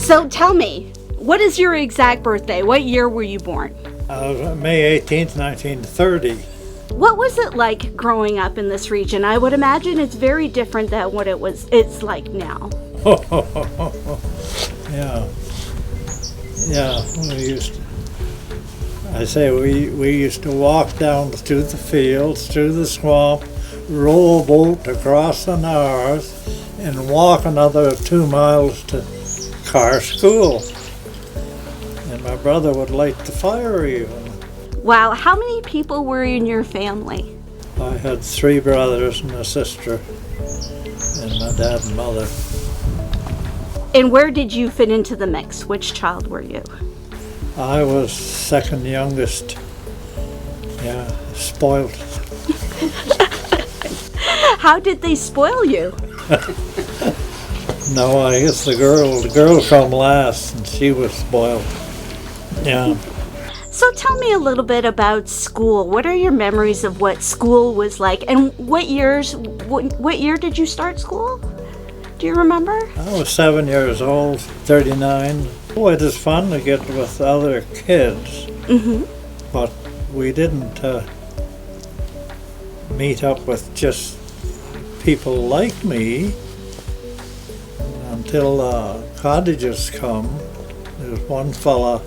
So tell me, what is your exact birthday? What year were you born? May 18th, 1930. What was it like growing up in this region? I would imagine it's very different than what it's like now. Yeah, we used to walk down through the fields, through the swamp, row a boat across the Narrows, and walk another 2 miles to Carr School. And my brother would light the fire even. Wow, how many people were in your family? I had 3 brothers and a sister, and my dad and mother. And where did you fit into the mix? Which child were you? I was second youngest. Yeah, spoiled. How did they spoil you? No, I guess the girl come last, and she was spoiled. Yeah. So tell me a little bit about school. What are your memories of what school was like? And what year did you start school? Do you remember? I was 7 years old, 39. Oh, it was fun to get with other kids. Mm-hmm. But we didn't meet up with just people like me until cottages come. There was one fella,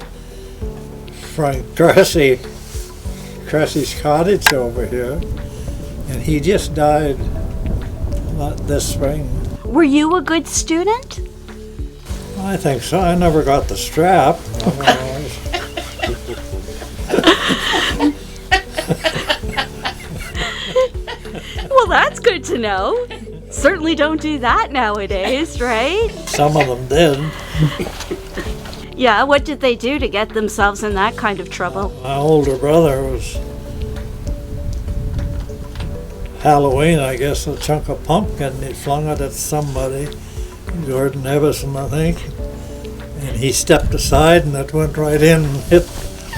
Frank Cressy's cottage over here, and he just died this spring. Were you a good student? I think so. I never got the strap. Well, that's good to know. Certainly don't do that nowadays, right? Some of them did. Yeah, what did they do to get themselves in that kind of trouble? My older brother was Halloween, I guess, a chunk of pumpkin. He flung it at somebody, Gordon Evison, I think. And he stepped aside and it went right in and hit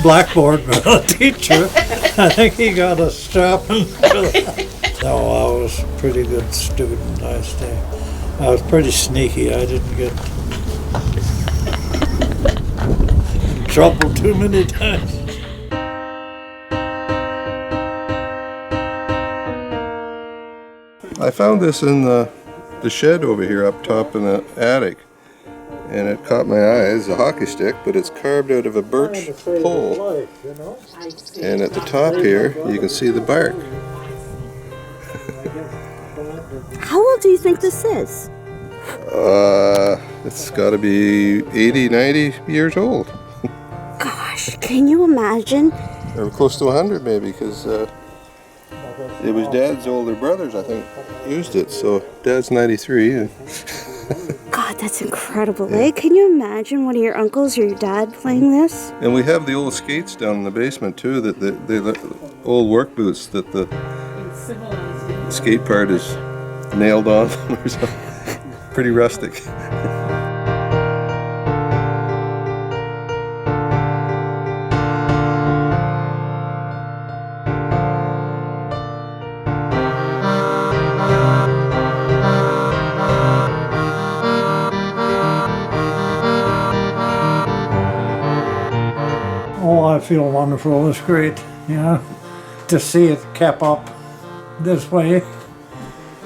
blackboard with a teacher. I think he got a strap. No, I was a pretty good student. I was pretty sneaky. I didn't get in trouble too many times. I found this in the shed over here up top in the attic, and it caught my eye. It's a hockey stick, but it's carved out of a birch pole. And at the top here, you can see the bark. How old do you think this is? It's got to be 80, 90 years old. Gosh, can you imagine? Or close to 100 maybe, because it was Dad's older brothers, I think, used it. So Dad's 93. And God, that's incredible, eh? Can you imagine one of your uncles or your dad playing this? And we have the old skates down in the basement too, that the old work boots that the skate part is nailed on them or something. Pretty rustic. Oh, I feel wonderful. It's great, to see it kept up this way.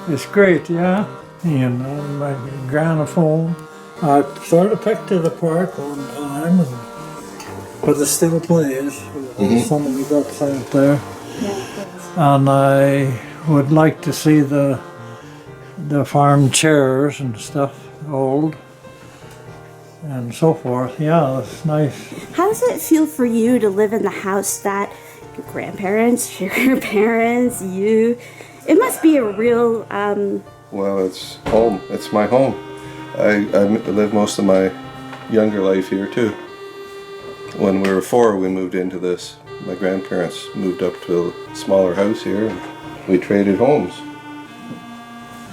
It's great, yeah. And my gramophone, I sort of picked it apart one time, but it still plays. Some of the ducks out there. And I would like to see the farm chairs and stuff, old, and so forth. Yeah, it's nice. How does it feel for you to live in the house that your grandparents, your parents, you, it must be a real... Well, it's home. It's my home. I lived most of my younger life here too. When we were 4, we moved into this. My grandparents moved up to a smaller house here, and we traded homes.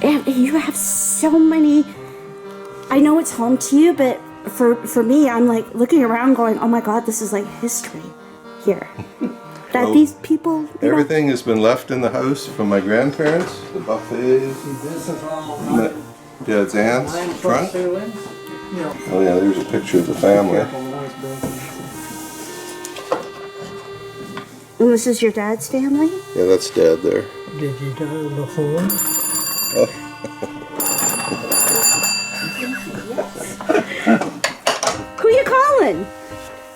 And you have so many... I know it's home to you, but for me, I'm like looking around going, oh my God, this is like history here. That well, these people... Everything has been left in the house from my grandparents, the buffets, my dad's aunt's trunk. Oh yeah, there's a picture of the family. And this is your dad's family? Yeah, that's Dad there. Did he die in the home? Who you calling?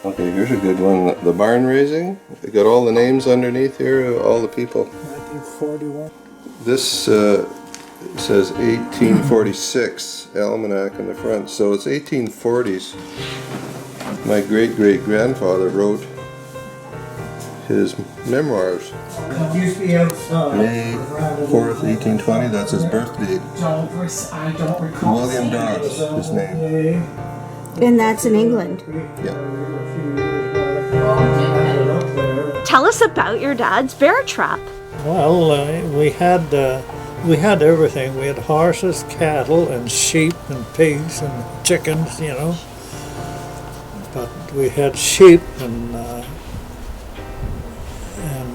Okay, here's a good one. The barn raising. They got all the names underneath here, all the people. 1941. This says 1846 almanac in the front, so it's 1840s. My great-great-grandfather wrote his memoirs. Usually outside. May 4th, 1820, that's his birthday. I don't recall. William Dobbs, his name. And that's in England. Yeah. Tell us about your dad's bear trap. Well, we had everything. We had horses, cattle, and sheep, and pigs, and chickens, you know. But we had sheep, and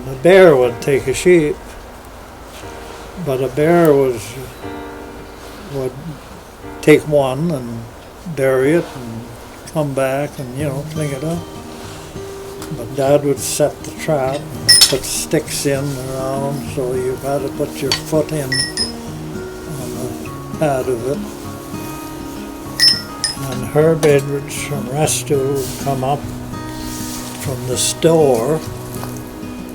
the bear would take a sheep. But a bear would take one and bury it and come back and, you know, clean it up. But Dad would set the trap, put sticks in around, so you had to put your foot in on the pad of it. And Herb Edwards from Rescue would come up from the store.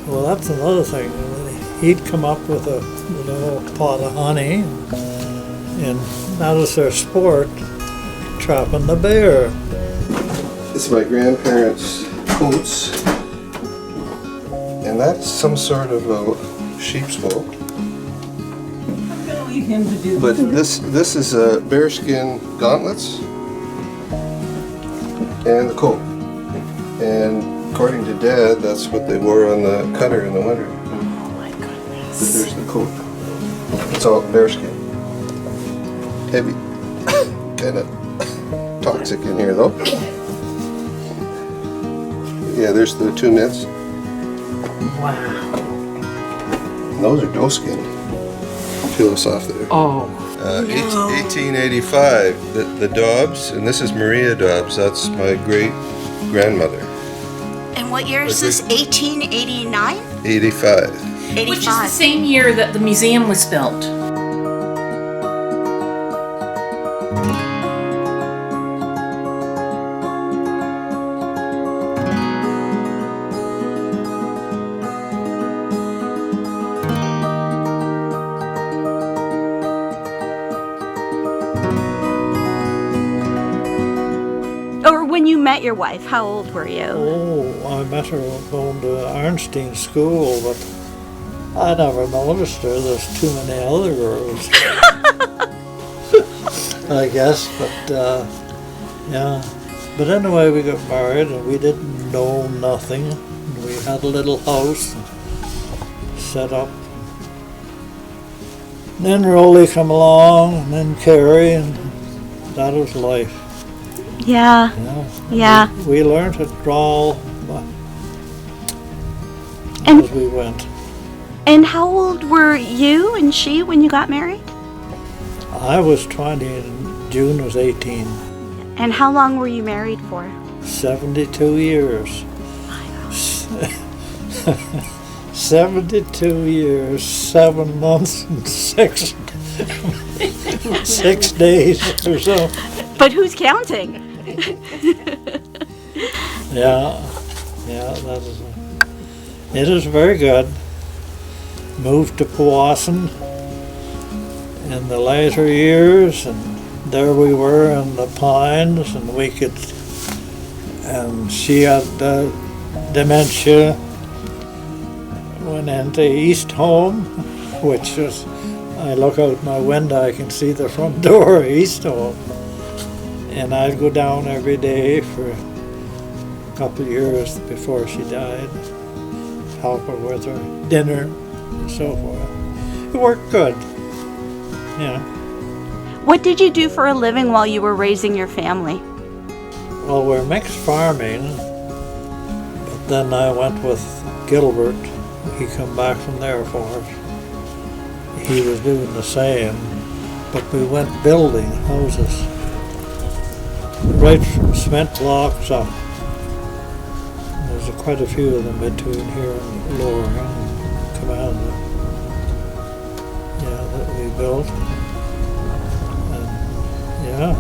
Well, that's another thing. He'd come up with a little pot of honey, and that was their sport, trapping the bear. It's my grandparents' coats, and that's some sort of a sheep's wool. I'm gonna leave him to do But this is bearskin gauntlets and the coat. And according to Dad, that's what they wore on the cutter in the winter. Oh my goodness. But there's the coat. It's all bearskin. Heavy. Kind of toxic in here though. Yeah, there's the two mitts. Wow. And those are doe-skin. Peel this off there. Oh. 1885, the Dobbs, and this is Maria Dobbs. That's my great-grandmother. And what year is this? 1889? 85. 85. Which is the same year that the museum was built. Or when you met your wife, how old were you? Oh, I met her going to Arnstein school, but I never noticed her. There's too many other girls, I guess. But yeah. But anyway, we got married, and we didn't know nothing. We had a little house set up. And then Rolly come along, and then Carrie, and that was life. Yeah. Yeah. We learned to draw And- as we went. And how old were you and she when you got married? I was 20 and June was 18. And how long were you married for? 72 years. 72 years, 7 months and 6 days or so. But who's counting? Yeah, it is very good. Moved to Powassan in the later years, and there we were in the pines, and and she had dementia. Went into East Home, which is, I look out my window, I can see the front door of East Home. And I'd go down every day for a couple of years before she died, help her with her dinner and so forth. It worked good, yeah. What did you do for a living while you were raising your family? Well, we're mixed farming, but then I went with Gilbert. He come back from there for us. He was doing the same, but we went building houses. right from cement blocks up. There's quite a few of them between here and Lower and Commanda. Yeah, that we built. And yeah.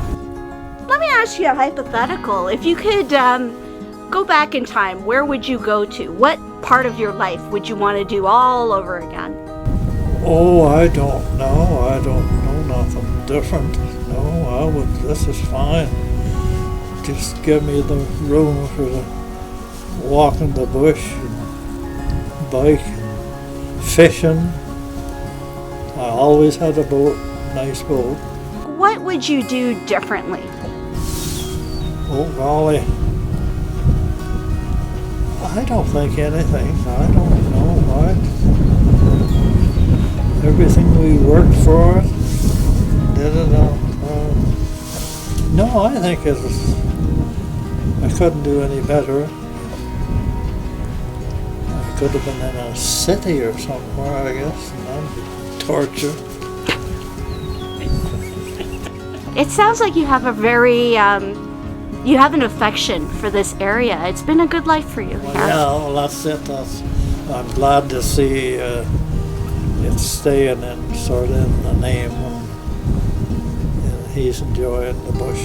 Let me ask you a hypothetical. If you could go back in time, where would you go to? What part of your life would you want to do all over again? Oh, I don't know. I don't know nothing different. No, this is fine. Just give me the room for the walk in the bush and bike and fishing. I always had a boat, nice boat. What would you do differently? Oh golly. I don't think anything. I don't know what. Everything we worked for, did it all. No, I think I couldn't do any better. I could have been in a city or somewhere, I guess, and that'd be torture. It sounds like you have a very, you have an affection for this area. It's been a good life for you here. Yeah, well, that's it. I'm glad to see it's staying in sort of in the name, and he's enjoying the bush.